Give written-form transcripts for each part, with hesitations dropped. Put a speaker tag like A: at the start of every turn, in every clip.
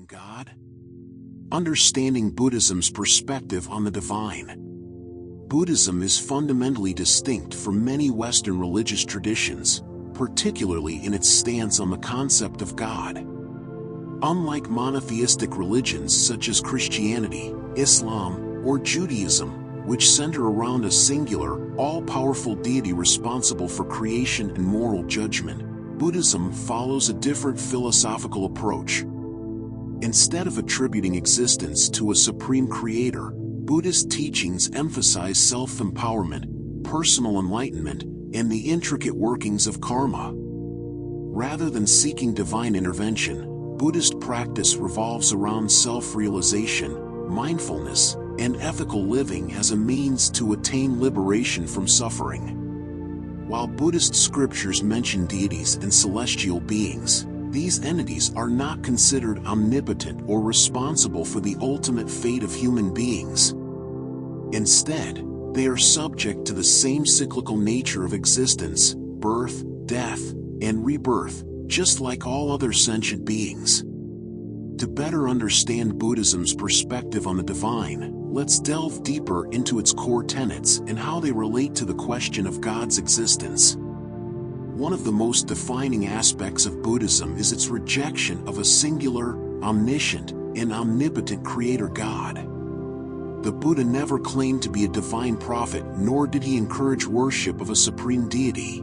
A: from God? Understanding Buddhism's perspective on the divine. Buddhism is fundamentally distinct from many Western religious traditions, particularly in its stance on the concept of God. Unlike monotheistic religions such as Christianity, Islam, or Judaism, which center around a singular, all-powerful deity responsible for creation and moral judgment, Buddhism follows a different philosophical approach. Instead of attributing existence to a supreme creator, Buddhist teachings emphasize self-empowerment, personal enlightenment, and the intricate workings of karma. Rather than seeking divine intervention, Buddhist practice revolves around self-realization, mindfulness, and ethical living as a means to attain liberation from suffering. While Buddhist scriptures mention deities and celestial beings, these entities are not considered omnipotent or responsible for the ultimate fate of human beings. Instead, they are subject to the same cyclical nature of existence, birth, death, and rebirth, just like all other sentient beings. To better understand Buddhism's perspective on the divine, let's delve deeper into its core tenets and how they relate to the question of God's existence. One of the most defining aspects of Buddhism is its rejection of a singular, omniscient, and omnipotent creator God. The Buddha never claimed to be a divine prophet, nor did he encourage worship of a supreme deity.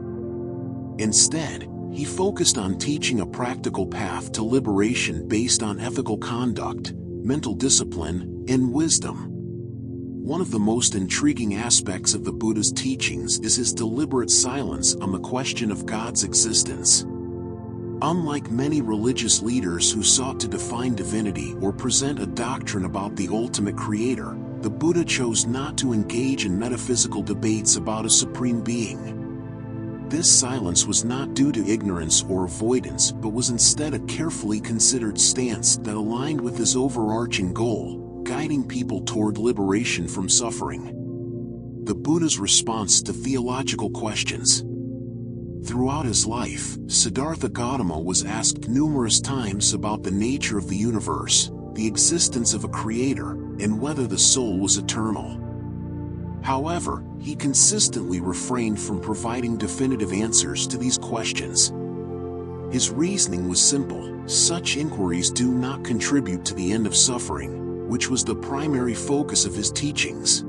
A: Instead, he focused on teaching a practical path to liberation based on ethical conduct, mental discipline, and wisdom. One of the most intriguing aspects of the Buddha's teachings is his deliberate silence on the question of God's existence. Unlike many religious leaders who sought to define divinity or present a doctrine about the ultimate creator, the Buddha chose not to engage in metaphysical debates about a supreme being. This silence was not due to ignorance or avoidance, but was instead a carefully considered stance that aligned with his overarching goal, guiding people toward liberation from suffering. The Buddha's response to theological questions. Throughout his life, Siddhartha Gautama was asked numerous times about the nature of the universe, the existence of a creator, and whether the soul was eternal. However, he consistently refrained from providing definitive answers to these questions. His reasoning was simple: such inquiries do not contribute to the end of suffering, which was the primary focus of his teachings.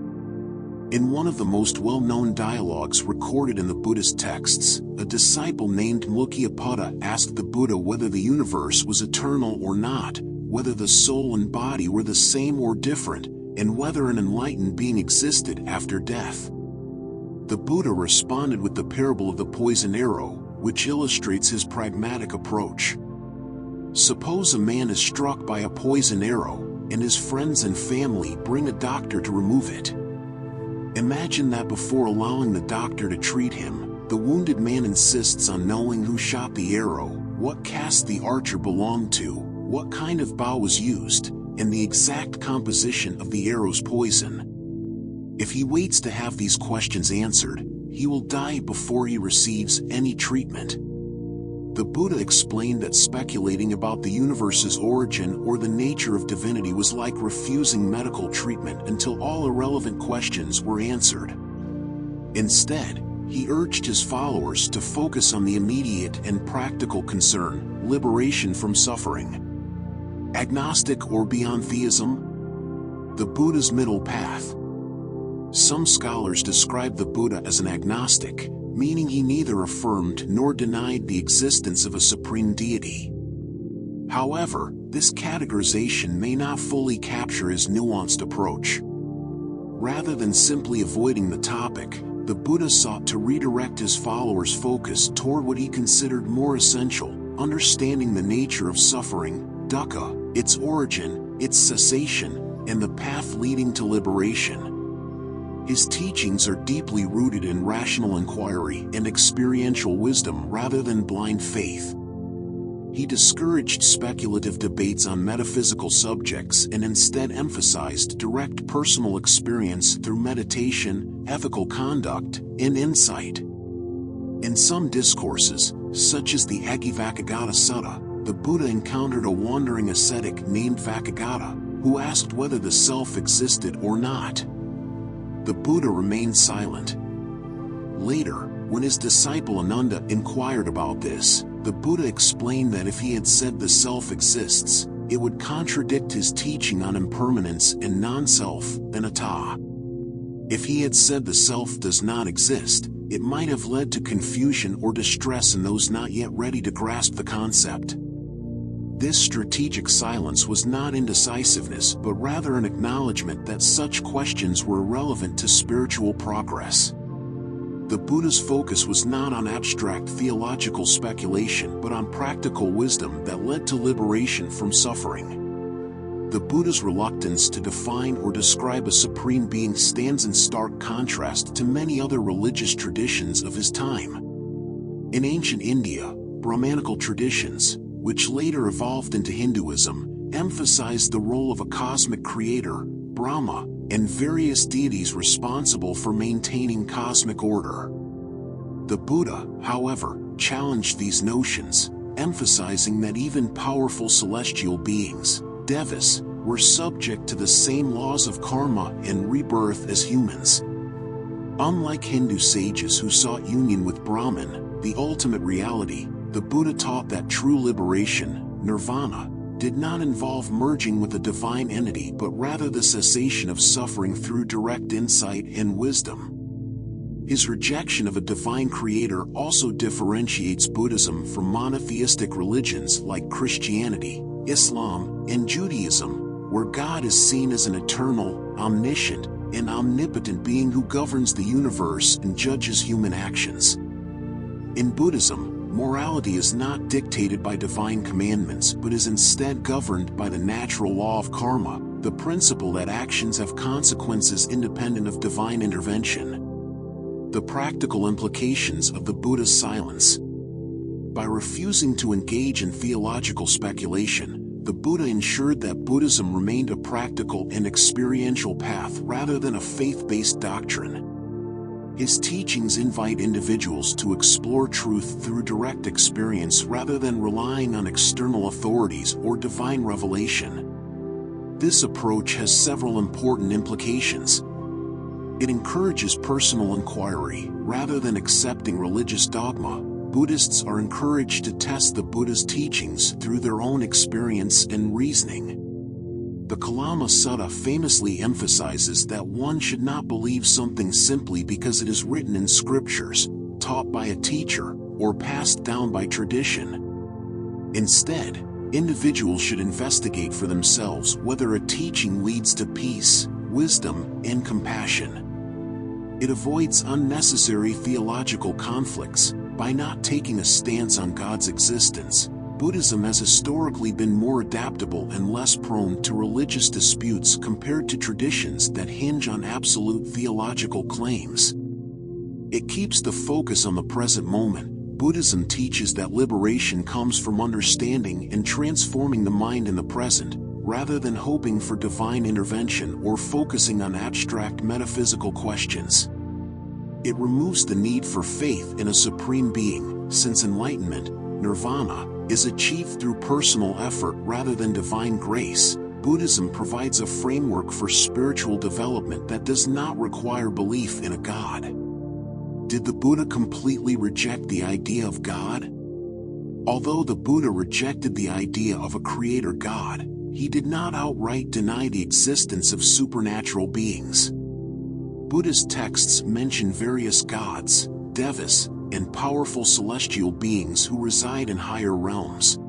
A: In one of the most well-known dialogues recorded in the Buddhist texts, a disciple named Mukyaputta asked the Buddha whether the universe was eternal or not, whether the soul and body were the same or different, and whether an enlightened being existed after death. The Buddha responded with the parable of the poison arrow, which illustrates his pragmatic approach. Suppose a man is struck by a poison arrow, and his friends and family bring a doctor to remove it. Imagine that before allowing the doctor to treat him, the wounded man insists on knowing who shot the arrow, what caste the archer belonged to, what kind of bow was used, and the exact composition of the arrow's poison. If he waits to have these questions answered, he will die before he receives any treatment. The Buddha explained that speculating about the universe's origin or the nature of divinity was like refusing medical treatment until all irrelevant questions were answered. Instead, he urged his followers to focus on the immediate and practical concern: liberation from suffering. Agnostic or beyond theism? The Buddha's middle path. Some scholars describe the Buddha as an agnostic, meaning he neither affirmed nor denied the existence of a supreme deity. However, this categorization may not fully capture his nuanced approach. Rather than simply avoiding the topic, the Buddha sought to redirect his followers' focus toward what he considered more essential: understanding the nature of suffering, dukkha, its origin, its cessation, and the path leading to liberation. His teachings are deeply rooted in rational inquiry and experiential wisdom rather than blind faith. He discouraged speculative debates on metaphysical subjects and instead emphasized direct personal experience through meditation, ethical conduct, and insight. In some discourses, such as the Agivakagata Sutta, the Buddha encountered a wandering ascetic named Vakagata, who asked whether the self existed or not. The Buddha remained silent. Later, when his disciple Ananda inquired about this, the Buddha explained that if he had said the self exists, it would contradict his teaching on impermanence and non-self, anatta. If he had said the self does not exist, it might have led to confusion or distress in those not yet ready to grasp the concept. This strategic silence was not indecisiveness but rather an acknowledgement that such questions were irrelevant to spiritual progress. The Buddha's focus was not on abstract theological speculation but on practical wisdom that led to liberation from suffering. The Buddha's reluctance to define or describe a supreme being stands in stark contrast to many other religious traditions of his time. In ancient India, Brahmanical traditions, which later evolved into Hinduism, emphasized the role of a cosmic creator, Brahma, and various deities responsible for maintaining cosmic order. The Buddha, however, challenged these notions, emphasizing that even powerful celestial beings, devas, were subject to the same laws of karma and rebirth as humans. Unlike Hindu sages who sought union with Brahman, the ultimate reality, the Buddha taught that true liberation, nirvana, did not involve merging with a divine entity but rather the cessation of suffering through direct insight and wisdom. His rejection of a divine creator also differentiates Buddhism from monotheistic religions like Christianity, Islam, and Judaism, where God is seen as an eternal, omniscient, and omnipotent being who governs the universe and judges human actions. In Buddhism, morality is not dictated by divine commandments but is instead governed by the natural law of karma, the principle that actions have consequences independent of divine intervention. The practical implications of the Buddha's silence. By refusing to engage in theological speculation, the Buddha ensured that Buddhism remained a practical and experiential path rather than a faith-based doctrine. His teachings invite individuals to explore truth through direct experience rather than relying on external authorities or divine revelation. This approach has several important implications. It encourages personal inquiry. Rather than accepting religious dogma, Buddhists are encouraged to test the Buddha's teachings through their own experience and reasoning. The Kalama Sutta famously emphasizes that one should not believe something simply because it is written in scriptures, taught by a teacher, or passed down by tradition. Instead, individuals should investigate for themselves whether a teaching leads to peace, wisdom, and compassion. It avoids unnecessary theological conflicts. By not taking a stance on God's existence, Buddhism has historically been more adaptable and less prone to religious disputes compared to traditions that hinge on absolute theological claims. It keeps the focus on the present moment. Buddhism teaches that liberation comes from understanding and transforming the mind in the present, rather than hoping for divine intervention or focusing on abstract metaphysical questions. It removes the need for faith in a supreme being, since enlightenment, nirvana, is achieved through personal effort rather than divine grace. Buddhism provides a framework for spiritual development that does not require belief in a God. Did the Buddha completely reject the idea of God? Although the Buddha rejected the idea of a creator God, he did not outright deny the existence of supernatural beings. Buddhist texts mention various gods, devas, and powerful celestial beings who reside in higher realms.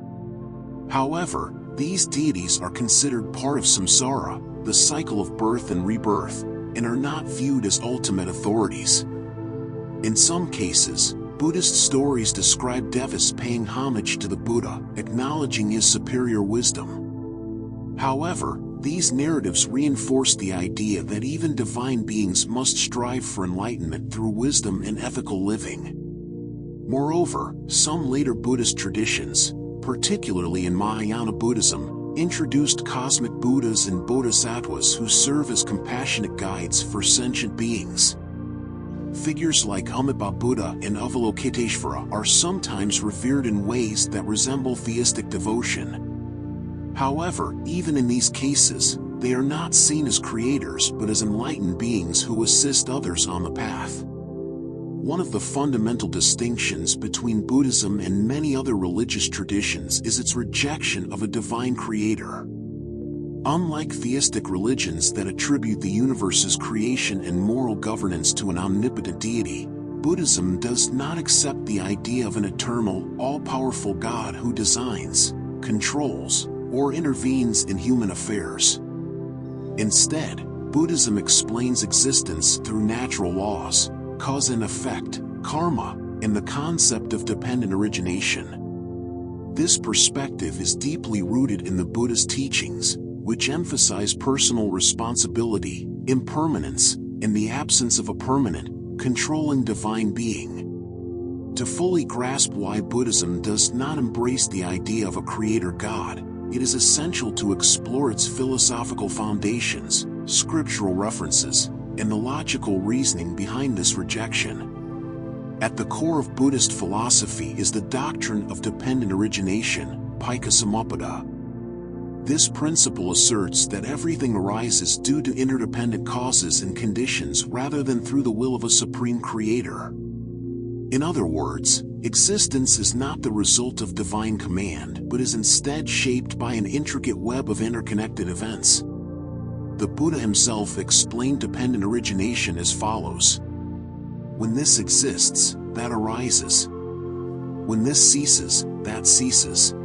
A: However, these deities are considered part of samsara, the cycle of birth and rebirth, and are not viewed as ultimate authorities. In some cases, Buddhist stories describe devas paying homage to the Buddha, acknowledging his superior wisdom. However, these narratives reinforce the idea that even divine beings must strive for enlightenment through wisdom and ethical living. Moreover, some later Buddhist traditions, particularly in Mahayana Buddhism, introduced cosmic Buddhas and Bodhisattvas who serve as compassionate guides for sentient beings. Figures like Amitabha Buddha and Avalokiteshvara are sometimes revered in ways that resemble theistic devotion. However, even in these cases, they are not seen as creators but as enlightened beings who assist others on the path. One of the fundamental distinctions between Buddhism and many other religious traditions is its rejection of a divine creator. Unlike theistic religions that attribute the universe's creation and moral governance to an omnipotent deity, Buddhism does not accept the idea of an eternal, all-powerful God who designs, controls, or intervenes in human affairs. Instead, Buddhism explains existence through natural laws, cause and effect, karma, and the concept of dependent origination. This perspective is deeply rooted in the Buddhist teachings, which emphasize personal responsibility, impermanence, and the absence of a permanent, controlling divine being. To fully grasp why Buddhism does not embrace the idea of a creator God, it is essential to explore its philosophical foundations, scriptural references, and the logical reasoning behind this rejection. At the core of Buddhist philosophy is the doctrine of dependent origination, Paccekasamuppada. This principle asserts that everything arises due to interdependent causes and conditions rather than through the will of a supreme creator. In other words, existence is not the result of divine command but is instead shaped by an intricate web of interconnected events. The Buddha himself explained dependent origination as follows. When this exists, that arises. When this ceases, that ceases.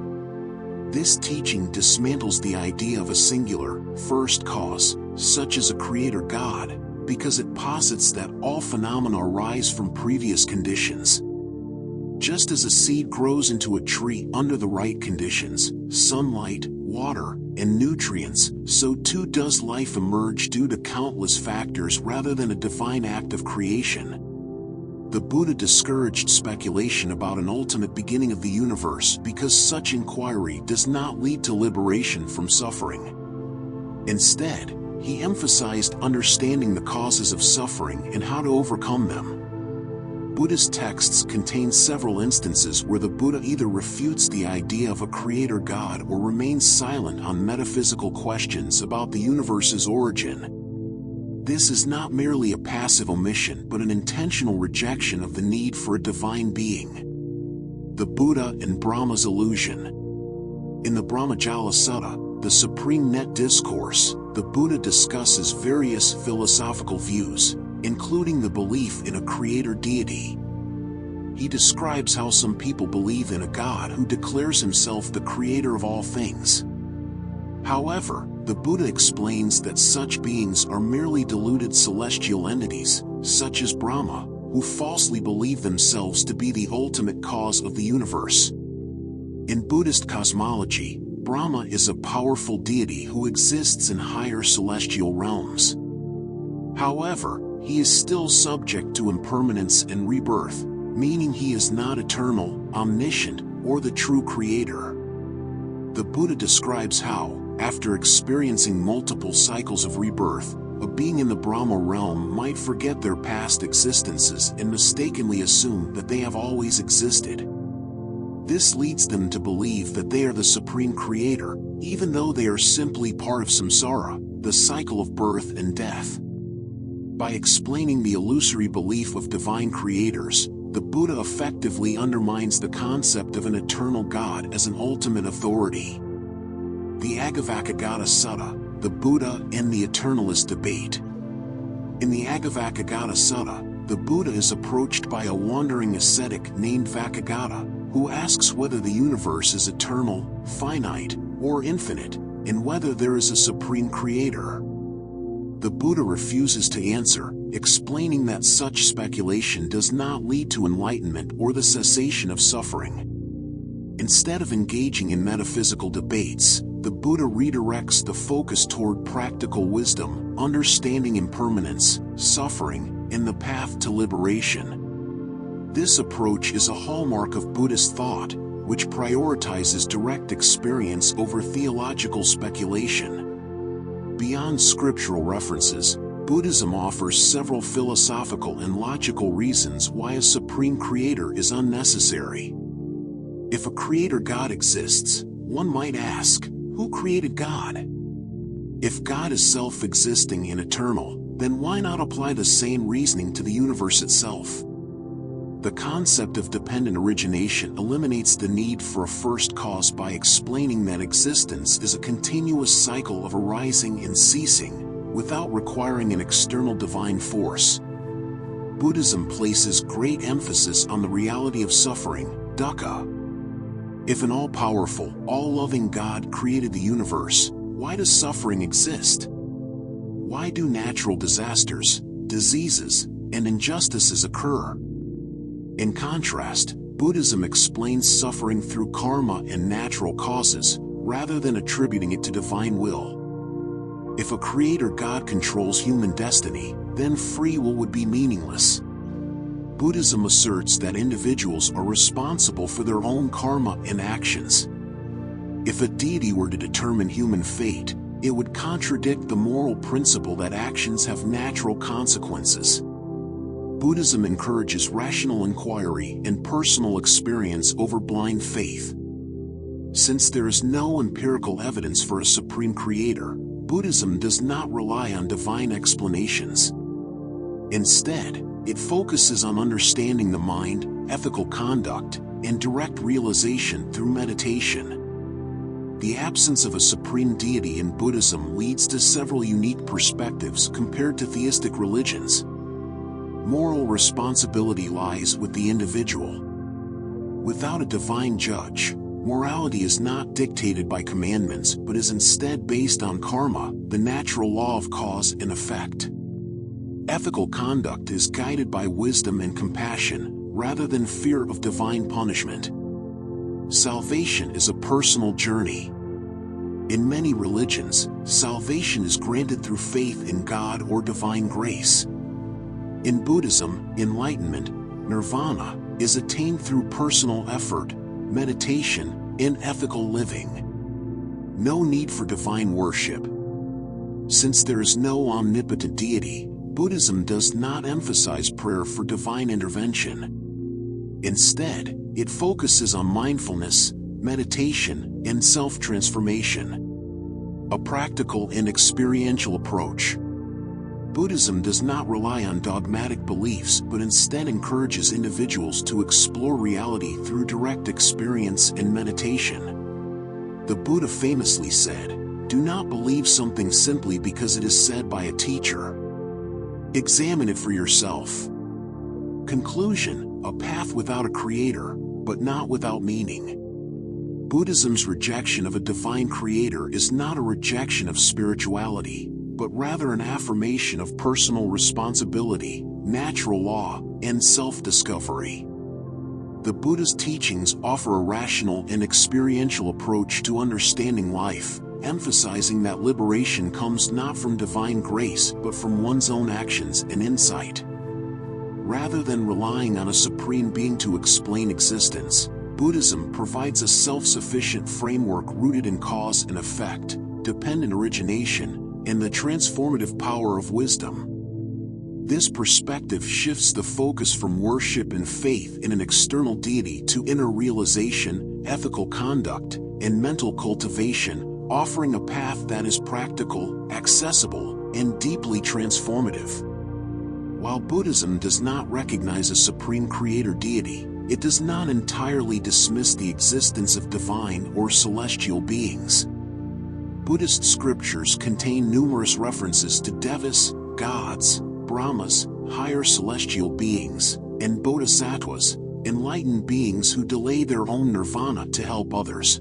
A: This teaching dismantles the idea of a singular, first cause, such as a creator God, because it posits that all phenomena arise from previous conditions. Just as a seed grows into a tree under the right conditions, sunlight, water, and nutrients, so too does life emerge due to countless factors rather than a divine act of creation. The Buddha discouraged speculation about an ultimate beginning of the universe because such inquiry does not lead to liberation from suffering. Instead, he emphasized understanding the causes of suffering and how to overcome them. Buddhist texts contain several instances where the Buddha either refutes the idea of a creator God or remains silent on metaphysical questions about the universe's origin. This is not merely a passive omission but an intentional rejection of the need for a divine being. The Buddha and Brahma's illusion. In the Brahmajala Sutta, the Supreme Net Discourse, the Buddha discusses various philosophical views, including the belief in a creator deity. He describes how some people believe in a God who declares himself the creator of all things. However, the Buddha explains that such beings are merely deluded celestial entities, such as Brahma, who falsely believe themselves to be the ultimate cause of the universe. In Buddhist cosmology, Brahma is a powerful deity who exists in higher celestial realms. However, he is still subject to impermanence and rebirth, meaning he is not eternal, omniscient, or the true creator. The Buddha describes how, after experiencing multiple cycles of rebirth, a being in the Brahma realm might forget their past existences and mistakenly assume that they have always existed. This leads them to believe that they are the supreme creator, even though they are simply part of samsara, the cycle of birth and death. By explaining the illusory belief of divine creators, the Buddha effectively undermines the concept of an eternal God as an ultimate authority. The Agavakagata Sutta, the Buddha and the Eternalist Debate. In the Agavakagata Sutta, the Buddha is approached by a wandering ascetic named Vakagata, who asks whether the universe is eternal, finite, or infinite, and whether there is a supreme creator. The Buddha refuses to answer, explaining that such speculation does not lead to enlightenment or the cessation of suffering. Instead of engaging in metaphysical debates, the Buddha redirects the focus toward practical wisdom, understanding impermanence, suffering, and the path to liberation. This approach is a hallmark of Buddhist thought, which prioritizes direct experience over theological speculation. Beyond scriptural references, Buddhism offers several philosophical and logical reasons why a supreme creator is unnecessary. If a creator God exists, one might ask, who created God? If God is self-existing and eternal, then why not apply the same reasoning to the universe itself? The concept of dependent origination eliminates the need for a first cause by explaining that existence is a continuous cycle of arising and ceasing, without requiring an external divine force. Buddhism places great emphasis on the reality of suffering, dukkha. If an all-powerful, all-loving God created the universe, why does suffering exist? Why do natural disasters, diseases, and injustices occur? In contrast, Buddhism explains suffering through karma and natural causes, rather than attributing it to divine will. If a creator God controls human destiny, then free will would be meaningless. Buddhism asserts that individuals are responsible for their own karma and actions. If a deity were to determine human fate, it would contradict the moral principle that actions have natural consequences. Buddhism encourages rational inquiry and personal experience over blind faith. Since there is no empirical evidence for a supreme creator, Buddhism does not rely on divine explanations. Instead, it focuses on understanding the mind, ethical conduct, and direct realization through meditation. The absence of a supreme deity in Buddhism leads to several unique perspectives compared to theistic religions. Moral responsibility lies with the individual. Without a divine judge, morality is not dictated by commandments but is instead based on karma, the natural law of cause and effect. Ethical conduct is guided by wisdom and compassion, rather than fear of divine punishment. Salvation is a personal journey. In many religions, salvation is granted through faith in God or divine grace. In Buddhism, enlightenment, nirvana, is attained through personal effort, meditation, and ethical living. No need for divine worship. Since there is no omnipotent deity, Buddhism does not emphasize prayer for divine intervention. Instead, it focuses on mindfulness, meditation, and self-transformation. A practical and experiential approach. Buddhism does not rely on dogmatic beliefs but instead encourages individuals to explore reality through direct experience and meditation. The Buddha famously said, "Do not believe something simply because it is said by a teacher. Examine it for yourself." Conclusion: a path without a creator, but not without meaning. Buddhism's rejection of a divine creator is not a rejection of spirituality, but rather an affirmation of personal responsibility, natural law, and self-discovery. The Buddha's teachings offer a rational and experiential approach to understanding life, emphasizing that liberation comes not from divine grace but from one's own actions and insight. Rather than relying on a supreme being to explain existence, Buddhism provides a self-sufficient framework rooted in cause and effect, dependent origination, and the transformative power of wisdom. This perspective shifts the focus from worship and faith in an external deity to inner realization, ethical conduct, and mental cultivation, offering a path that is practical, accessible, and deeply transformative. While Buddhism does not recognize a supreme creator deity, it does not entirely dismiss the existence of divine or celestial beings. Buddhist scriptures contain numerous references to devas, gods, brahmas, higher celestial beings, and bodhisattvas, enlightened beings who delay their own nirvana to help others.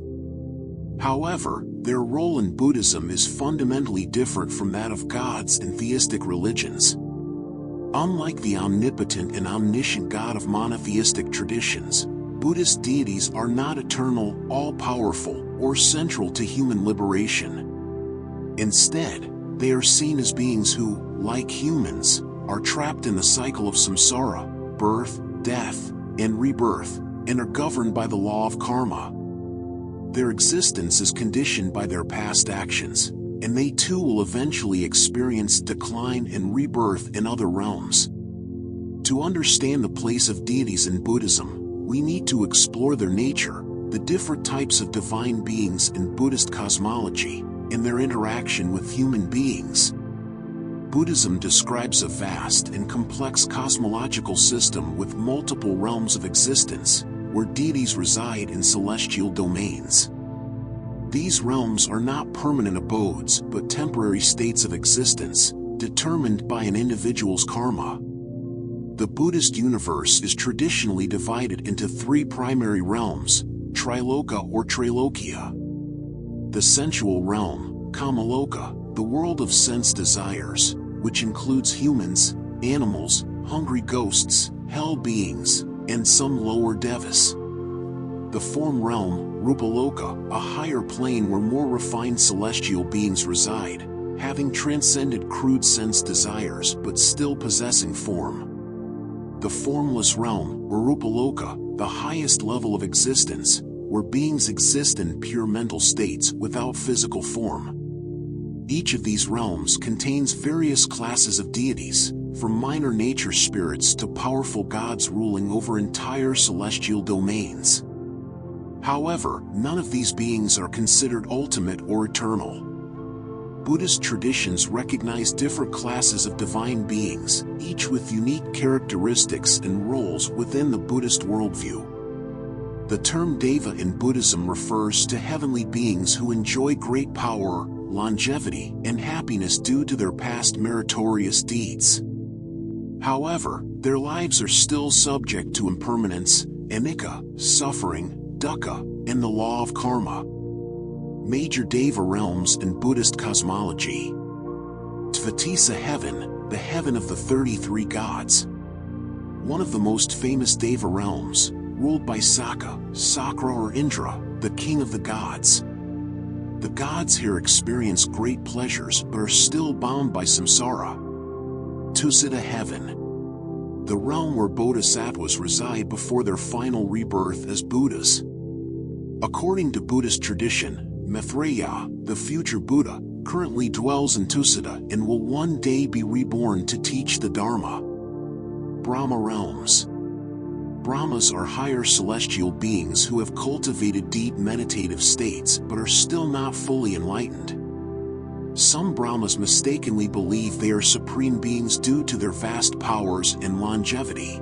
A: However, their role in Buddhism is fundamentally different from that of gods in theistic religions. Unlike the omnipotent and omniscient God of monotheistic traditions, Buddhist deities are not eternal, all-powerful, or central to human liberation. Instead, they are seen as beings who, like humans, are trapped in the cycle of samsara, birth, death, and rebirth, and are governed by the law of karma. Their existence is conditioned by their past actions, and they too will eventually experience decline and rebirth in other realms. To understand the place of deities in Buddhism, we need to explore their nature, the different types of divine beings in Buddhist cosmology, and their interaction with human beings. Buddhism describes a vast and complex cosmological system with multiple realms of existence, where deities reside in celestial domains. These realms are not permanent abodes but temporary states of existence, determined by an individual's karma. The Buddhist universe is traditionally divided into three primary realms: Triloka or Trilokia. The sensual realm, Kamaloka, the world of sense desires, which includes humans, animals, hungry ghosts, hell beings, and some lower devas. The form realm, Rupaloka, a higher plane where more refined celestial beings reside, having transcended crude sense desires but still possessing form. The formless realm, Rupaloka, the highest level of existence, where beings exist in pure mental states without physical form. Each of these realms contains various classes of deities, from minor nature spirits to powerful gods ruling over entire celestial domains. However, none of these beings are considered ultimate or eternal. Buddhist traditions recognize different classes of divine beings, each with unique characteristics and roles within the Buddhist worldview. The term deva in Buddhism refers to heavenly beings who enjoy great power, longevity, and happiness due to their past meritorious deeds. However, their lives are still subject to impermanence, anicca, suffering, dukkha, and the law of karma. Major deva realms in Buddhist cosmology. Tvetisa heaven, the heaven of the 33 gods. One of the most famous deva realms, ruled by Saka, Sakra or Indra, the king of the gods. The gods here experience great pleasures but are still bound by samsara. Tusita heaven, the realm where bodhisattvas reside before their final rebirth as Buddhas. According to Buddhist tradition, Maitreya, the future Buddha, currently dwells in Tusita and will one day be reborn to teach the Dharma. Brahma realms. Brahmas are higher celestial beings who have cultivated deep meditative states but are still not fully enlightened. Some Brahmas mistakenly believe they are supreme beings due to their vast powers and longevity.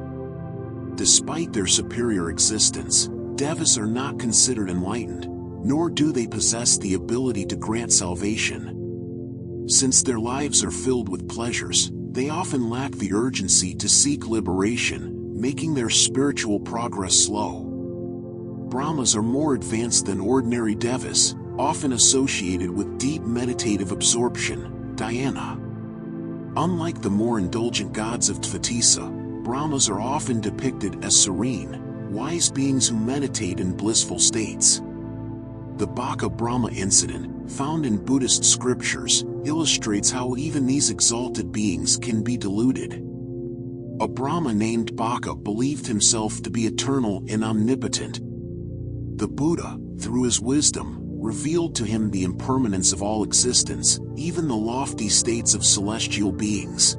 A: Despite their superior existence, devas are not considered enlightened, nor do they possess the ability to grant salvation. Since their lives are filled with pleasures, they often lack the urgency to seek liberation, making their spiritual progress slow. Brahmas are more advanced than ordinary devas, often associated with deep meditative absorption, dhyana. Unlike the more indulgent gods of Tvetisa, Brahmas are often depicted as serene, wise beings who meditate in blissful states. The Baka Brahma incident, found in Buddhist scriptures, illustrates how even these exalted beings can be deluded. A Brahma named Baka believed himself to be eternal and omnipotent. The Buddha, through his wisdom, revealed to him the impermanence of all existence, even the lofty states of celestial beings.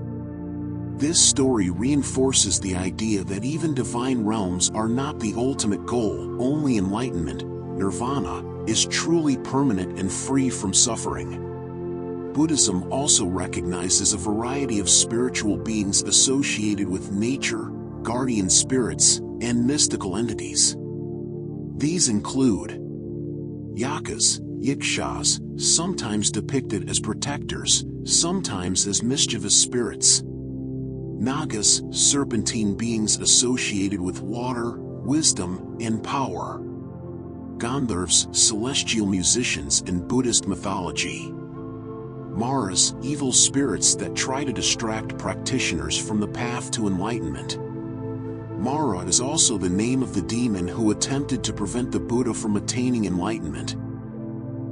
A: This story reinforces the idea that even divine realms are not the ultimate goal. Only enlightenment, Nirvana, is truly permanent and free from suffering. Buddhism also recognizes a variety of spiritual beings associated with nature, guardian spirits, and mystical entities. These include yakas, yakshas, sometimes depicted as protectors, sometimes as mischievous spirits. Nagas, serpentine beings associated with water, wisdom, and power. Gandharvas, celestial musicians in Buddhist mythology. Maras, evil spirits that try to distract practitioners from the path to enlightenment. Mara is also the name of the demon who attempted to prevent the Buddha from attaining enlightenment.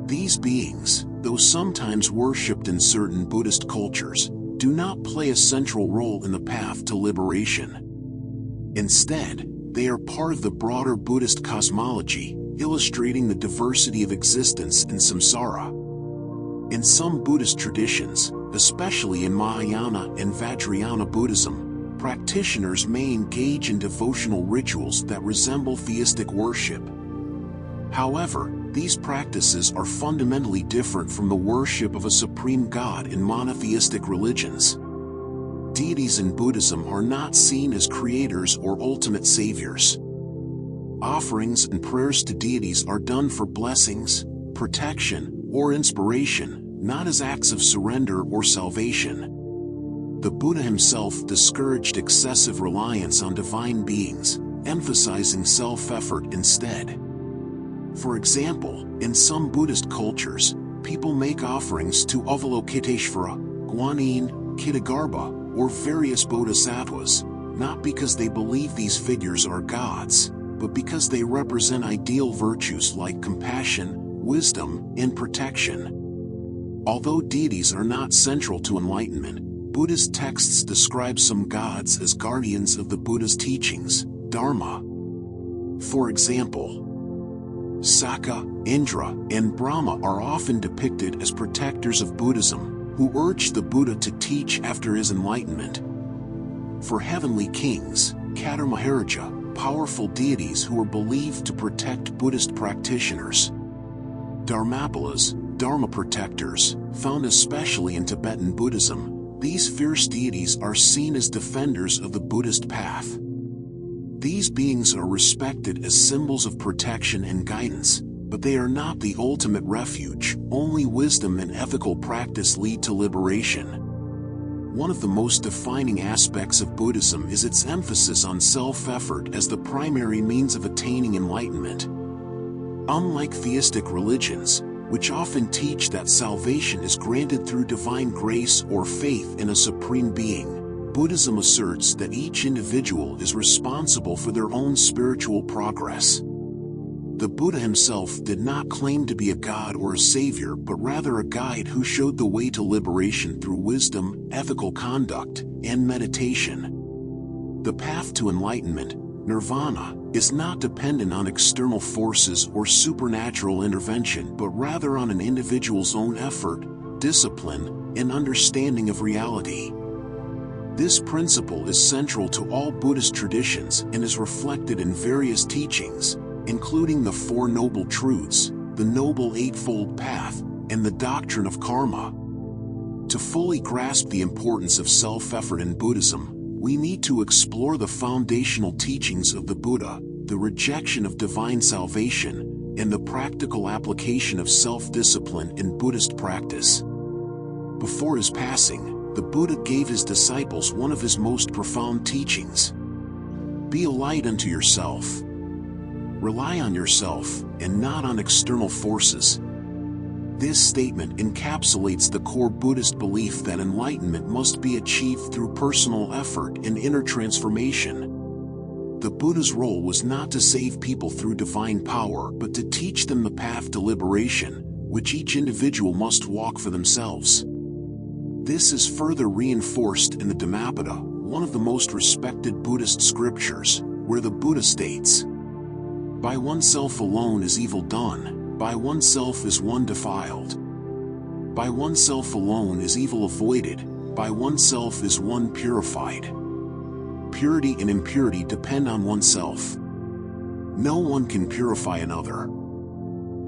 A: These beings, though sometimes worshipped in certain Buddhist cultures, do not play a central role in the path to liberation. Instead, they are part of the broader Buddhist cosmology, illustrating the diversity of existence in samsara. In some Buddhist traditions, especially in Mahayana and Vajrayana Buddhism, practitioners may engage in devotional rituals that resemble theistic worship. However, these practices are fundamentally different from the worship of a supreme god in monotheistic religions. Deities in Buddhism are not seen as creators or ultimate saviors. Offerings and prayers to deities are done for blessings, protection, or inspiration, not as acts of surrender or salvation. The Buddha himself discouraged excessive reliance on divine beings, emphasizing self-effort instead. For example, in some Buddhist cultures, people make offerings to Avalokiteshvara, Guanyin, Kitagarbha, or various bodhisattvas, not because they believe these figures are gods, but because they represent ideal virtues like compassion, wisdom, and protection. Although deities are not central to enlightenment, Buddhist texts describe some gods as guardians of the Buddha's teachings, Dharma. For example, Sakka, Indra, and Brahma are often depicted as protectors of Buddhism, who urged the Buddha to teach after his enlightenment. For heavenly kings, Kata Maharaja, powerful deities who were believed to protect Buddhist practitioners. Dharmapalas, Dharma protectors, found especially in Tibetan Buddhism, these fierce deities are seen as defenders of the Buddhist path. These beings are respected as symbols of protection and guidance, but they are not the ultimate refuge. Only wisdom and ethical practice lead to liberation. One of the most defining aspects of Buddhism is its emphasis on self-effort as the primary means of attaining enlightenment. Unlike theistic religions, which often teach that salvation is granted through divine grace or faith in a supreme being, Buddhism asserts that each individual is responsible for their own spiritual progress. The Buddha himself did not claim to be a god or a savior, but rather a guide who showed the way to liberation through wisdom, ethical conduct, and meditation. The path to enlightenment, Nirvana, is not dependent on external forces or supernatural intervention, but rather on an individual's own effort, discipline, and understanding of reality. This principle is central to all Buddhist traditions and is reflected in various teachings, including the Four Noble Truths, the Noble Eightfold Path, and the doctrine of karma. To fully grasp the importance of self-effort in Buddhism, we need to explore the foundational teachings of the Buddha, the rejection of divine salvation, and the practical application of self-discipline in Buddhist practice. Before his passing, the Buddha gave his disciples one of his most profound teachings. Be a light unto yourself. Rely on yourself, and not on external forces. This statement encapsulates the core Buddhist belief that enlightenment must be achieved through personal effort and inner transformation. The Buddha's role was not to save people through divine power, but to teach them the path to liberation, which each individual must walk for themselves. This is further reinforced in the Dhammapada, one of the most respected Buddhist scriptures, where the Buddha states, "By oneself alone is evil done, by oneself is one defiled. By oneself alone is evil avoided, by oneself is one purified." Purity and impurity depend on oneself. No one can purify another.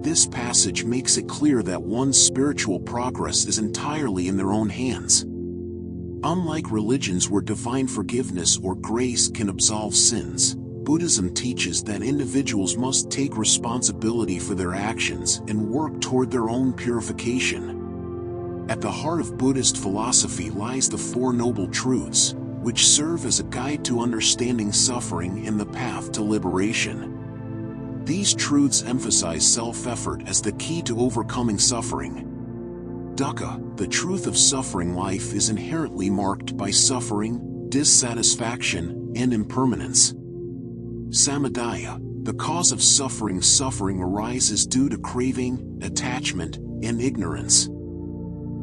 A: This passage makes it clear that one's spiritual progress is entirely in their own hands. Unlike religions where divine forgiveness or grace can absolve sins, Buddhism teaches that individuals must take responsibility for their actions and work toward their own purification. At the heart of Buddhist philosophy lies the Four Noble Truths, which serve as a guide to understanding suffering and the path to liberation. These truths emphasize self-effort as the key to overcoming suffering. Dukkha, the truth of suffering life, is inherently marked by suffering, dissatisfaction, and impermanence. Samudaya, the cause of suffering. Suffering arises due to craving, attachment, and ignorance.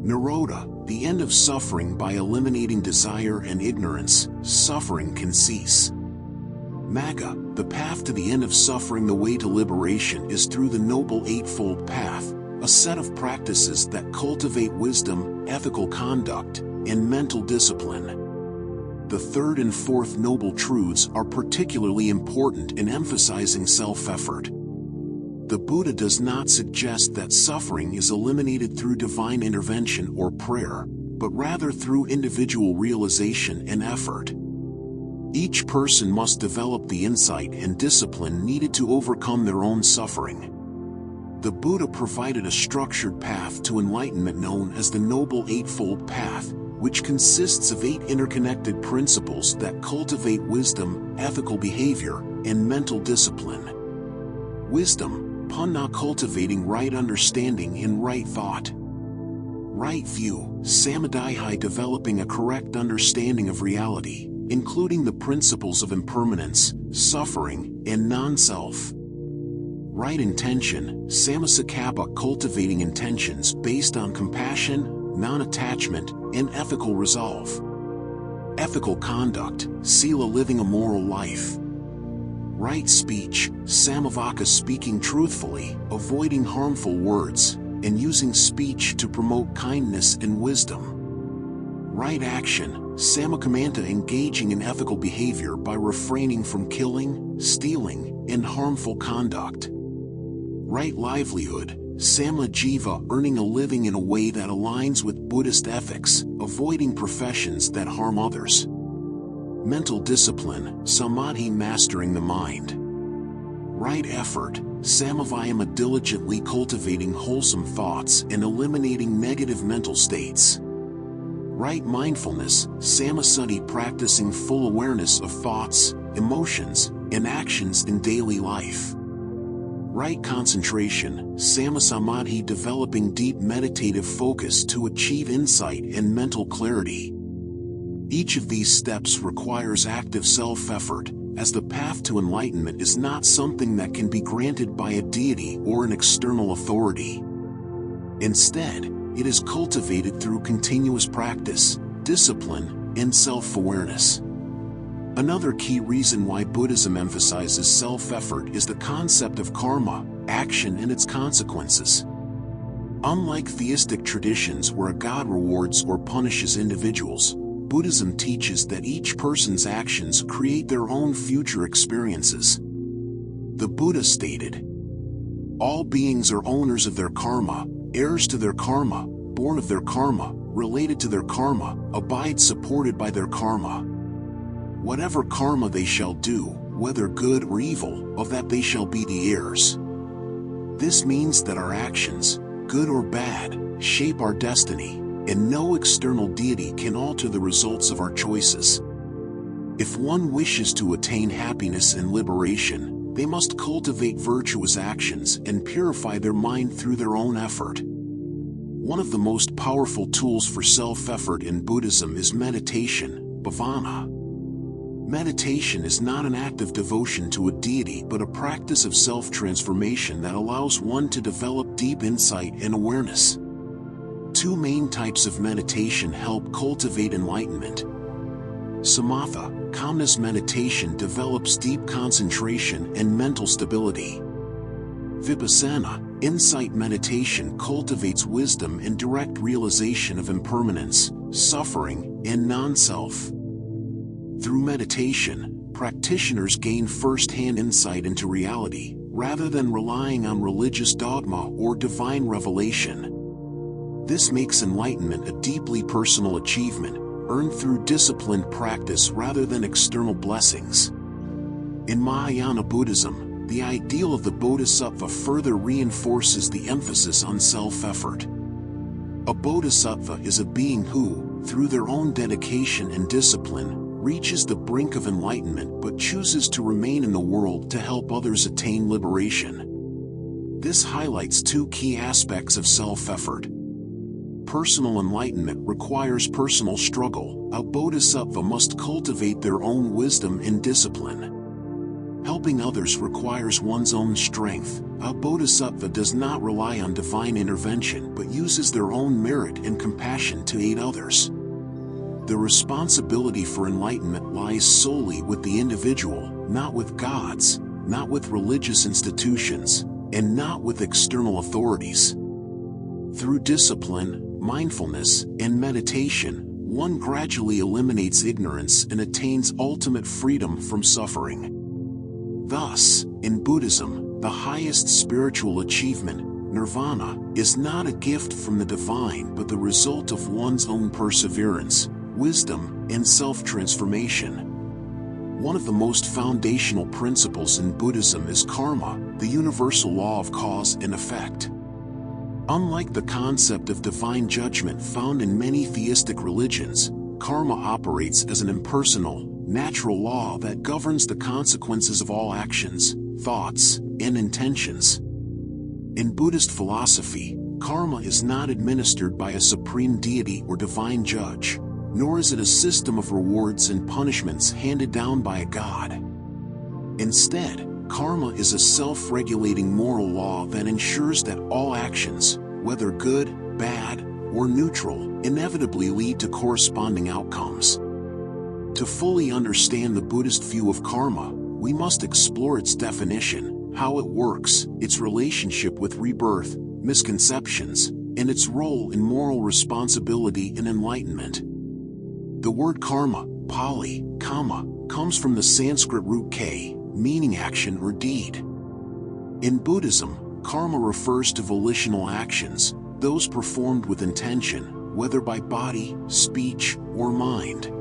A: Nirodha, the end of suffering. By eliminating desire and ignorance, suffering can cease. Magga, the path to the end of suffering. The way to liberation is through the Noble Eightfold Path, a set of practices that cultivate wisdom, ethical conduct, and mental discipline. The third and fourth noble truths are particularly important in emphasizing self-effort. The Buddha does not suggest that suffering is eliminated through divine intervention or prayer, but rather through individual realization and effort. Each person must develop the insight and discipline needed to overcome their own suffering. The Buddha provided a structured path to enlightenment known as the Noble Eightfold Path, which consists of 8 interconnected principles that cultivate wisdom, ethical behavior, and mental discipline. Wisdom, panna, cultivating right understanding and right thought. Right view, samadhi, developing a correct understanding of reality, including the principles of impermanence, suffering, and non-self. Right intention, sammasakappa, cultivating intentions based on compassion, non-attachment, and ethical resolve. Ethical conduct, sila, living a moral life. Right speech, samavaka, speaking truthfully, avoiding harmful words, and using speech to promote kindness and wisdom. Right action, samakamanta, engaging in ethical behavior by refraining from killing, stealing, and harmful conduct. Right livelihood, samajiva, earning a living in a way that aligns with Buddhist ethics, avoiding professions that harm others. Mental discipline, samadhi, mastering the mind. Right effort, samavayama, diligently cultivating wholesome thoughts and eliminating negative mental states. Right mindfulness, samasati, practicing full awareness of thoughts, emotions, and actions in daily life. Right concentration, samasamadhi, developing deep meditative focus to achieve insight and mental clarity. Each of these steps requires active self-effort, as the path to enlightenment is not something that can be granted by a deity or an external authority. Instead, it is cultivated through continuous practice, discipline, and self-awareness. Another key reason why Buddhism emphasizes self-effort is the concept of karma, action and its consequences. Unlike theistic traditions where a god rewards or punishes individuals, Buddhism teaches that each person's actions create their own future experiences. The Buddha stated, "All beings are owners of their karma, heirs to their karma, born of their karma, related to their karma, abide supported by their karma. Whatever karma they shall do, whether good or evil, of that they shall be the heirs." This means that our actions, good or bad, shape our destiny, and no external deity can alter the results of our choices. If one wishes to attain happiness and liberation, they must cultivate virtuous actions and purify their mind through their own effort. One of the most powerful tools for self-effort in Buddhism is meditation, bhavana. Meditation is not an act of devotion to a deity but a practice of self-transformation that allows one to develop deep insight and awareness. Two main types of meditation help cultivate enlightenment. Samatha, calmness meditation, develops deep concentration and mental stability. Vipassana, insight meditation, cultivates wisdom and direct realization of impermanence, suffering, and non-self. Through meditation, practitioners gain first-hand insight into reality, rather than relying on religious dogma or divine revelation. This makes enlightenment a deeply personal achievement, earned through disciplined practice rather than external blessings. In Mahayana Buddhism, the ideal of the Bodhisattva further reinforces the emphasis on self-effort. A Bodhisattva is a being who, through their own dedication and discipline, reaches the brink of enlightenment but chooses to remain in the world to help others attain liberation. This highlights two key aspects of self-effort. Personal enlightenment requires personal struggle. A bodhisattva must cultivate their own wisdom and discipline. Helping others requires one's own strength. A bodhisattva does not rely on divine intervention but uses their own merit and compassion to aid others. The responsibility for enlightenment lies solely with the individual, not with gods, not with religious institutions, and not with external authorities. Through discipline, mindfulness, and meditation, one gradually eliminates ignorance and attains ultimate freedom from suffering. Thus, in Buddhism, the highest spiritual achievement, Nirvana, is not a gift from the divine but the result of one's own perseverance, wisdom, and self-transformation. One of the most foundational principles in Buddhism is karma, the universal law of cause and effect. Unlike the concept of divine judgment found in many theistic religions, karma operates as an impersonal, natural law that governs the consequences of all actions, thoughts, and intentions. In Buddhist philosophy, karma is not administered by a supreme deity or divine judge, nor is it a system of rewards and punishments handed down by a god. Instead, karma is a self-regulating moral law that ensures that all actions, whether good, bad, or neutral, inevitably lead to corresponding outcomes. To fully understand the Buddhist view of karma, we must explore its definition, how it works, its relationship with rebirth, misconceptions, and its role in moral responsibility and enlightenment. The word karma, Pali, kamma, comes from the Sanskrit root k, meaning action or deed. In Buddhism, karma refers to volitional actions, those performed with intention, whether by body, speech, or mind.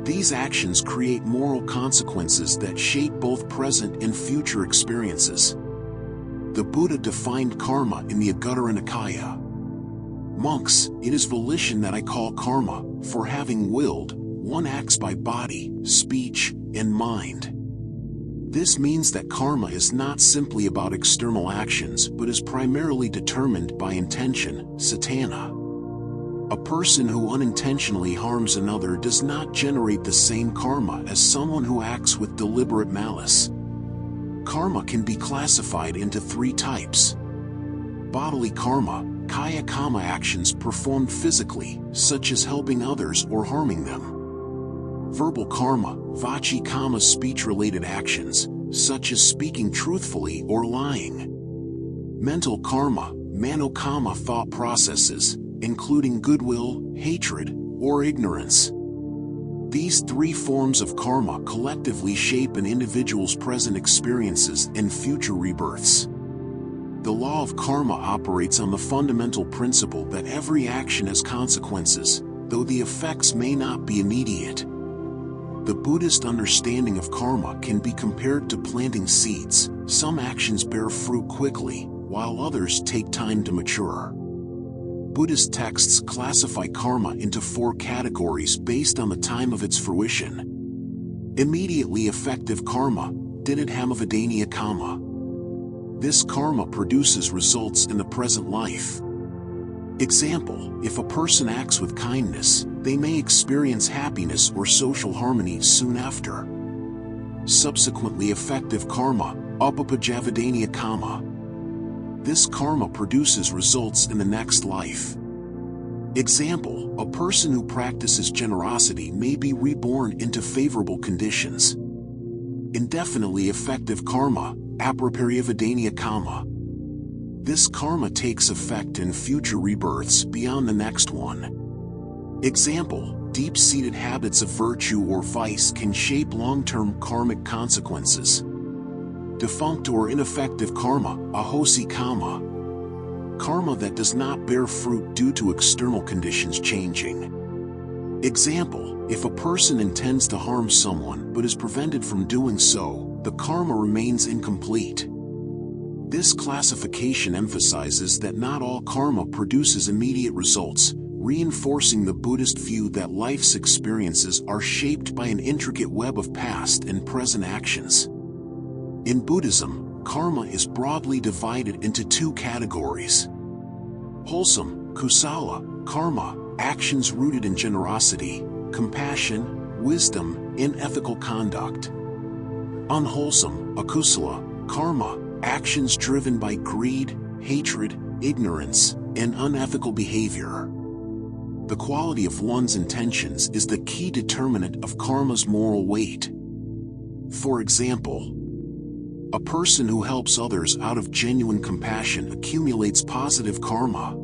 A: These actions create moral consequences that shape both present and future experiences. The Buddha defined karma in the Anguttara Nikaya. Monks, it is volition that I call karma, for having willed, one acts by body, speech, and mind. This means that karma is not simply about external actions but is primarily determined by intention, satana. A person who unintentionally harms another does not generate the same karma as someone who acts with deliberate malice. Karma can be classified into three types. Bodily karma, kaya kama actions performed physically, such as helping others or harming them. Verbal karma, vachi kama speech-related actions, such as speaking truthfully or lying. Mental karma, mano kama thought processes, including goodwill, hatred, or ignorance. These three forms of karma collectively shape an individual's present experiences and future rebirths. The law of karma operates on the fundamental principle that every action has consequences, though the effects may not be immediate. The Buddhist understanding of karma can be compared to planting seeds. Some actions bear fruit quickly, while others take time to mature. Buddhist texts classify karma into four categories based on the time of its fruition. Immediately effective karma, dinadhamavadaniya karma. This karma produces results in the present life. Example, if a person acts with kindness, they may experience happiness or social harmony soon after. Subsequently effective karma, upapajavadaniya karma. This karma produces results in the next life. Example, a person who practices generosity may be reborn into favorable conditions. Indefinitely effective karma, apraparyavadaniya karma. This karma takes effect in future rebirths beyond the next one. Example, deep-seated habits of virtue or vice can shape long-term karmic consequences. Defunct or ineffective karma, ahosi karma. Karma that does not bear fruit due to external conditions changing. Example, if a person intends to harm someone but is prevented from doing so, the karma remains incomplete. This classification emphasizes that not all karma produces immediate results, reinforcing the Buddhist view that life's experiences are shaped by an intricate web of past and present actions. In Buddhism, karma is broadly divided into two categories. Wholesome, kusala, karma, actions rooted in generosity, compassion, wisdom, and ethical conduct. Unwholesome, akusala, karma, actions driven by greed, hatred, ignorance, and unethical behavior. The quality of one's intentions is the key determinant of karma's moral weight. For example, a person who helps others out of genuine compassion accumulates positive karma.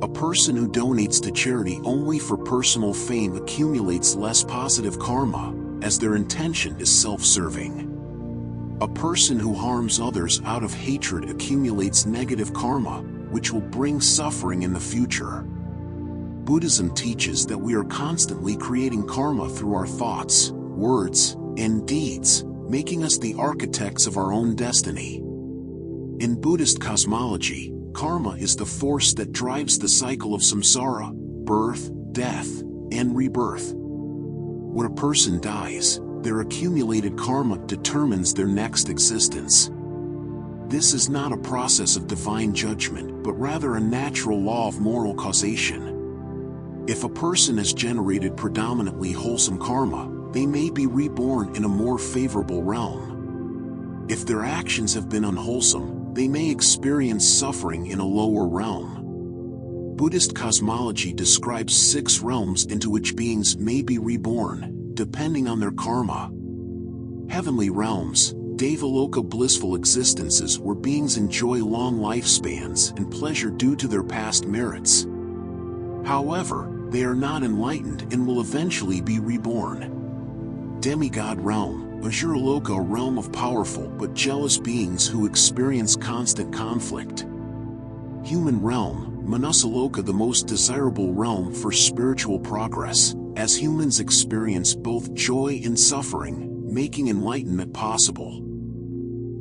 A: A person who donates to charity only for personal fame accumulates less positive karma, as their intention is self-serving. A person who harms others out of hatred accumulates negative karma, which will bring suffering in the future. Buddhism teaches that we are constantly creating karma through our thoughts, words, and deeds, making us the architects of our own destiny. In Buddhist cosmology, karma is the force that drives the cycle of samsara, birth, death, and rebirth. When a person dies, their accumulated karma determines their next existence. This is not a process of divine judgment, but rather a natural law of moral causation. If a person has generated predominantly wholesome karma, they may be reborn in a more favorable realm. If their actions have been unwholesome, they may experience suffering in a lower realm. Buddhist cosmology describes 6 realms into which beings may be reborn, depending on their karma. Heavenly realms, Devaloka blissful existences where beings enjoy long lifespans and pleasure due to their past merits. However, they are not enlightened and will eventually be reborn. Demigod realm, Asura-loka, a realm of powerful but jealous beings who experience constant conflict. Human realm, Manusaloka, the most desirable realm for spiritual progress, as humans experience both joy and suffering, making enlightenment possible.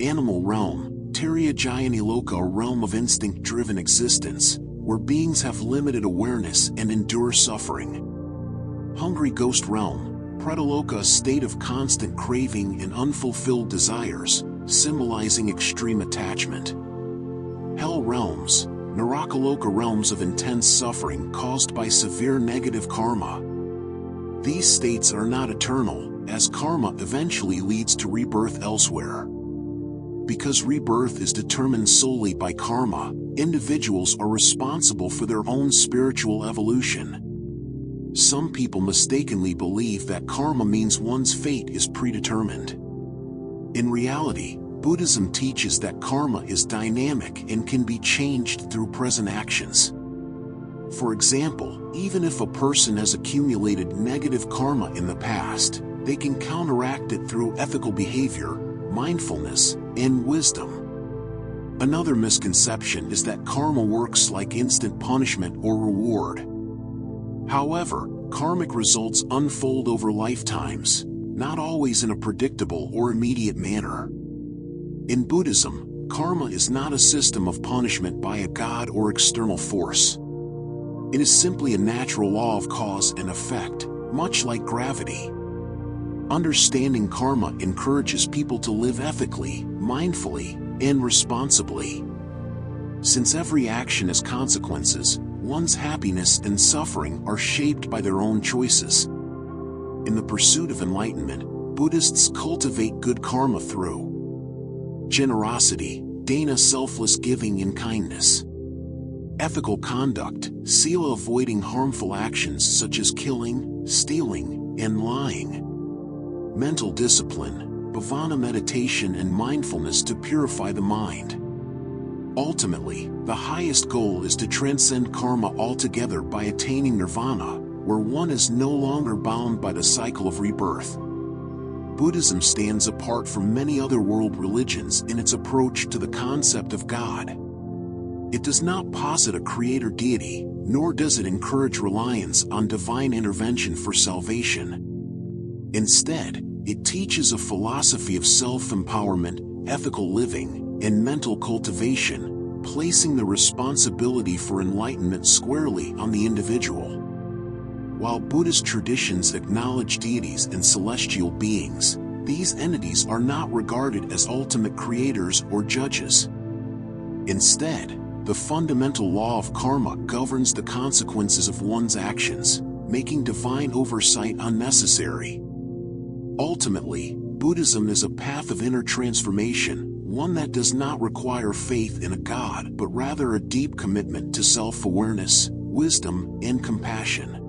A: Animal realm, Tirayajayani-loka, a realm of instinct-driven existence, where beings have limited awareness and endure suffering. Hungry ghost realm, Prataloka, a state of constant craving and unfulfilled desires, symbolizing extreme attachment. Hell realms, Narakaloka, realms of intense suffering caused by severe negative karma. These states are not eternal, as karma eventually leads to rebirth elsewhere. Because rebirth is determined solely by karma, individuals are responsible for their own spiritual evolution. Some people mistakenly believe that karma means one's fate is predetermined. In reality, Buddhism teaches that karma is dynamic and can be changed through present actions. For example, even if a person has accumulated negative karma in the past, they can counteract it through ethical behavior, mindfulness, and wisdom. Another misconception is that karma works like instant punishment or reward. However, karmic results unfold over lifetimes, not always in a predictable or immediate manner. In Buddhism, karma is not a system of punishment by a god or external force. It is simply a natural law of cause and effect, much like gravity. Understanding karma encourages people to live ethically, mindfully, and responsibly. Since every action has consequences, one's happiness and suffering are shaped by their own choices. In the pursuit of enlightenment, Buddhists cultivate good karma through generosity, dana, selfless giving and kindness; ethical conduct, sila, avoiding harmful actions such as killing, stealing, and lying; mental discipline, bhavana, meditation and mindfulness to purify the mind. Ultimately, the highest goal is to transcend karma altogether by attaining nirvana, where one is no longer bound by the cycle of rebirth. Buddhism stands apart from many other world religions in its approach to the concept of God. It does not posit a creator deity, nor does it encourage reliance on divine intervention for salvation. Instead, it teaches a philosophy of self-empowerment, ethical living, and mental cultivation, placing the responsibility for enlightenment squarely on the individual. While Buddhist traditions acknowledge deities and celestial beings, these entities are not regarded as ultimate creators or judges. Instead, the fundamental law of karma governs the consequences of one's actions, making divine oversight unnecessary. Ultimately, Buddhism is a path of inner transformation, one that does not require faith in a god but rather a deep commitment to self-awareness, wisdom, and compassion.